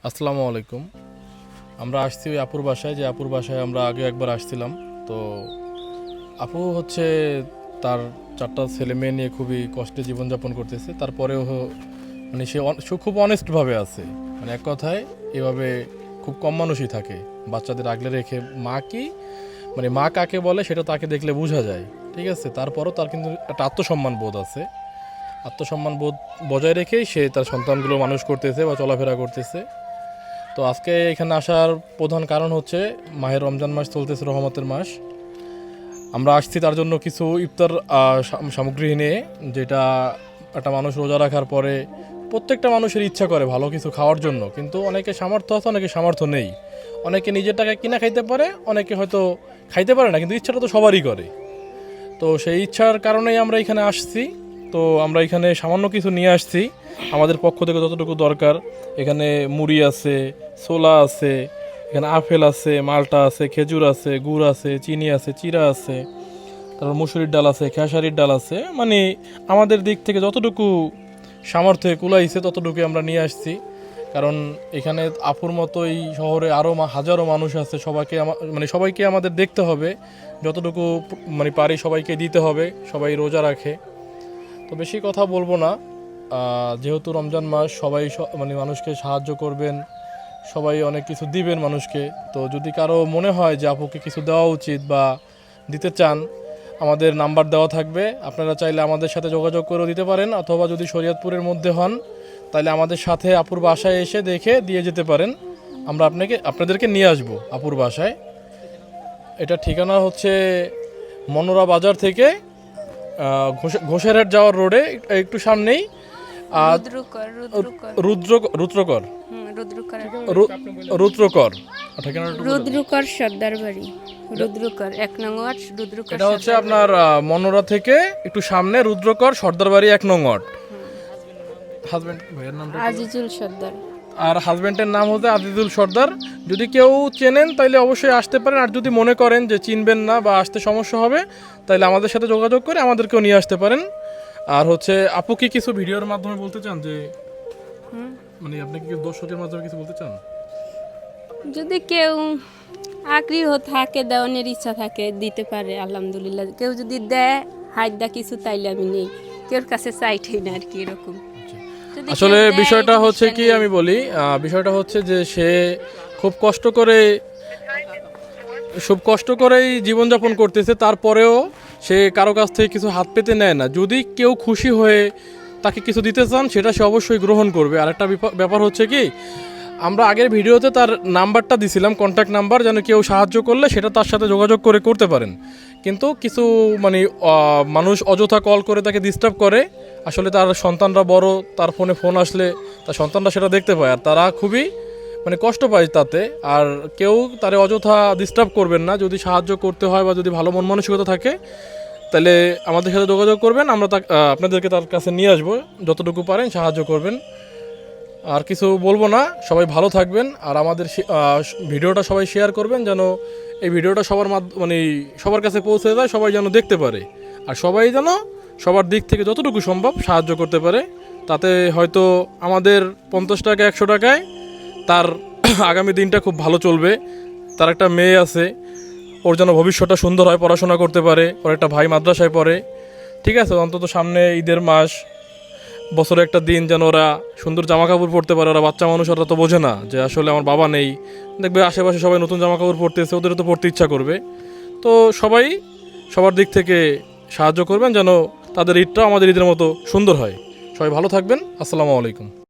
আসসালামু আলাইকুম। আমরা আসছি ওই আপুর বাসায়, যে আপুর বাসায় আমরা আগে একবার আসছিলাম। তো আপু হচ্ছে তার 4টা ছেলে মেয়ে নিয়ে খুবই কষ্টে জীবনযাপন করতেছে। তারপরেও মানে সে খুব অনেস্টভাবে আছে। মানে এক কথায় এভাবে খুব কম মানুষই থাকে বাচ্চাদের আগলে রেখে। মা কি মানে মা কাকে বলে সেটা তাকে দেখলে বোঝা যায়, ঠিক আছে। তারপরও তার কিন্তু একটা আত্মসম্মান বোধ আছে। আত্মসম্মান বোধ বজায় রেখেই সে তার সন্তানগুলো মানুষ করতেছে বা চলাফেরা করতেছে। তো আজকে এখানে আসার প্রধান কারণ হচ্ছে মাহের রমজান মাস চলতেছে, রহমতের মাস। আমরা আসছি তার জন্য কিছু ইফতার সামগ্রী নিয়ে, যেটা একটা মানুষ রোজা রাখার পরে প্রত্যেকটা মানুষের ইচ্ছা করে ভালো কিছু খাওয়ার জন্য, কিন্তু অনেকে সামর্থ্য আছে, অনেকে সামর্থ্য নেই। অনেকে নিজের টাকায় কিনা খাইতে পারে, অনেকে হয়তো খাইতে পারে না, কিন্তু ইচ্ছাটা তো সবারই করে। তো সেই ইচ্ছার কারণেই আমরা এখানে আসছি। তো আমরা এখানে সামান্য কিছু নিয়ে আসছি আমাদের পক্ষ থেকে যতটুকু দরকার। এখানে মুড়ি আছে, ছোলা আছে, এখানে আপেল আছে, মালটা আছে, খেজুর আছে, গুড় আছে, চিনি আছে, চিরা আছে, তারপর মুসুরির ডাল আছে, খেসারির ডাল আছে। মানে আমাদের দিক থেকে যতটুকু সামর্থ্যে কুলাইছে ততটুকু আমরা নিয়ে আসছি। কারণ এখানে আপুর মতো এই শহরে আরও হাজারো মানুষ আছে, সবাইকে আমাদের দেখতে হবে। যতটুকু মানে পারি সবাইকে দিতে হবে। সবাই রোজা রাখে। তো বেশি কথা বলবো না। যেহেতু রমজান মাস, সবাই মানে মানুষকে সাহায্য করবেন, সবাই অনেক কিছু দিবেন মানুষকে। তো যদি কারো মনে হয় যে আপুকে কিছু দেওয়া উচিত বা দিতে চান, আমাদের নাম্বার দেওয়া থাকবে। আপনারা চাইলে আমাদের সাথে যোগাযোগ করেও দিতে পারেন, অথবা যদি শরীয়তপুরের মধ্যে হন তাহলে আমাদের সাথে আপুর বাসায় এসে দেখে দিয়ে যেতে পারেন। আমরা আপনাদেরকে নিয়ে আসবো আপুর বাসায়। এটা ঠিকানা হচ্ছে মনোরা বাজার থেকে ঘোষেরহাট যাওয়ার রোডে একটু সামনেই। রুদ্রকর রুদ্রকর রুদ্রকর সর্দার বাড়ি, রুদ্রকর 1 নং ওয়ার্ড, রুদ্রকর। এটা হচ্ছে আপনার মনোরা থেকে একটু সামনে, রুদ্রকর সর্দার বাড়ি 1 নং ওয়ার্ড। হাজবেন্ড ভাইয়ের নাম আজিজুল সর্দার, আর হাজবেন্ডের নাম হচ্ছে আজিজুল সর্দার। যদি কেউ চেনেন তাহলে অবশ্যই আসতে পারেন, আর যদি মনে করেন যে চিনবেন না বা আসতে সমস্যা হবে তাহলে আমাদের সাথে যোগাযোগ করে আমাদেরকেও নিয়ে আসতে পারেন। আর হচ্ছে আপু কি কিছু ভিডিওর মাধ্যমে বলতে চান, যে মানে আপনি কি দর্শকের মাধ্যমে কিছু বলতে চান? যদি কেউ আগ্রহ থাকে, দেওয়ানের ইচ্ছা থাকে, দিতে পারে আলহামদুলিল্লাহ। কেউ যদি দেয় হায়দা কিছু, তাইলে আমি নেই, কেউর কাছে চাইঠাই না আর কি, এরকম। যদি আসলে কেউ দেয়, বিষয়টা হচ্ছে কি, নেই। আমি বলি, বিষয়টা হচ্ছে যে সে খুব কষ্ট করেই জীবনযাপন করতেছে। তারপরেও সে কারো কাছ থেকে কিছু হাত পেতে নেয় না। যদি কেউ খুশি হয়ে তাকে কিছু দিতে চান, সেটা সে অবশ্যই গ্রহণ করবে। আর একটা ব্যাপার হচ্ছে কি, আমরা আগের ভিডিওতে তার নাম্বারটা দিছিলাম, কন্ট্যাক্ট নাম্বার, যেন কেউ সাহায্য করলে সেটা তার সাথে যোগাযোগ করে করতে পারেন। কিন্তু কিছু মানে মানুষ অযথা কল করে তাকে ডিস্টার্ব করে। আসলে তার সন্তানরা বড়, তার ফোন আসলে তার সন্তানরা সেটা দেখতে পায়, আর তারা খুবই মানে কষ্ট পায় তাতে। আর কেউ তারে অযথা ডিস্টার্ব করবেন না। যদি সাহায্য করতে হয় বা যদি ভালো মন মানসিকতা থাকে তাহলে আমাদের সাথে যোগাযোগ করবেন। আমরা আপনাদেরকে তার কাছে নিয়ে আসবো, যতটুকু পারেন সাহায্য করবেন। আর কিছু বলবো না, সবাই ভালো থাকবেন। আর আমাদের ভিডিওটা সবাই শেয়ার করবেন, যেন এই ভিডিওটা মানে সবার কাছে পৌঁছে যায়, সবাই যেন দেখতে পারে। আর সবাই যেন সবার দিক থেকে যতটুকু সম্ভব সাহায্য করতে পারে। তাতে হয়তো আমাদের 50 টাকা 100 টাকায় তার আগামী দিনটা খুব ভালো চলবে। তার একটা মেয়ে আছে, ওর যেন ভবিষ্যৎটা সুন্দর হয়, পড়াশোনা করতে পারে। ওর একটা ভাই মাদ্রাসায় পড়ে, ঠিক আছে। অন্তত সামনে ঈদের মাস, বছরে একটা দিন যেন ওরা সুন্দর জামা কাপড় পরতে পারে। ওরা বাচ্চা মানুষ, ওরা তো বোঝে না যে আসলে আমার বাবা নেই। দেখবে আশেপাশে সবাই নতুন জামা কাপড় পরতেছে, ওদেরও তো পড়তে ইচ্ছা করবে। তো সবাই সবার দিক থেকে সাহায্য করবেন, যেন তাদের ঈদটা আমাদের ঈদের মতো সুন্দর হয়। সবাই ভালো থাকবেন। আসসালামু আলাইকুম।